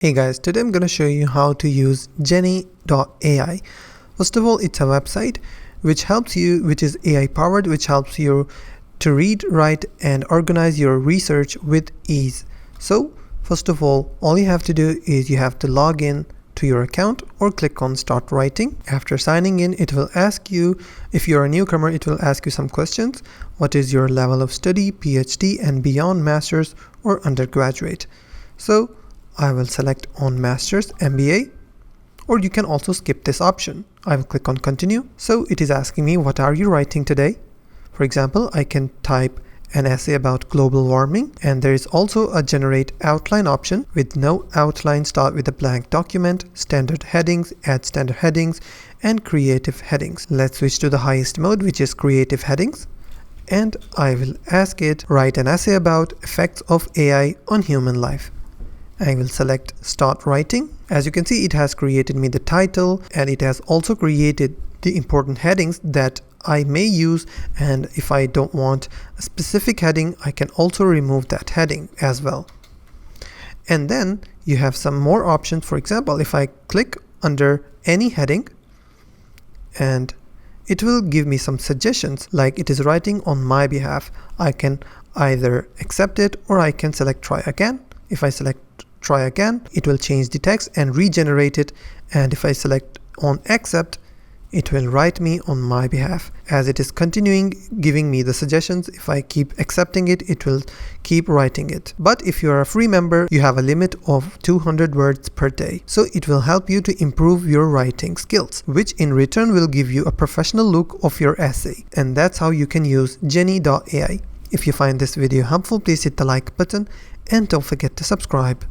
Hey guys, today I'm going to show you how to use Jenni.ai. First of all, it's a website which is AI powered, which helps you to read, write and organize your research with ease. So first of all you have to do is you have to log in to your account or click on start writing. After signing in, it will ask you, if you're a newcomer, it will ask you some questions. What is your level of study, PhD and beyond, master's or undergraduate? So I will select on Master's MBA, or you can also skip this option. I will click on continue. So it is asking me, what are you writing today? For example, I can type an essay about global warming, and there is also a generate outline option. With no outline, start with a blank document, standard headings, add standard headings and creative headings. Let's switch to the highest mode, which is creative headings. And I will ask it, write an essay about effects of AI on human life. I will select start writing. As you can see, it has created me the title and it has also created the important headings that I may use, and if I don't want a specific heading, I can also remove that heading as well. And then you have some more options. For example, if I click under any heading, and it will give me some suggestions, like it is writing on my behalf. I can either accept it or I can select try again. If I select try again, it will change the text and regenerate it, and if I select on accept, it will write me on my behalf. As it is continuing giving me the suggestions, if I keep accepting it, it will keep writing it. But if you are a free member, you have a limit of 200 words per day. So it will help you to improve your writing skills, which in return will give you a professional look of your essay. And that's how you can use Jenni.ai. If you find this video helpful, please hit the like button and don't forget to subscribe.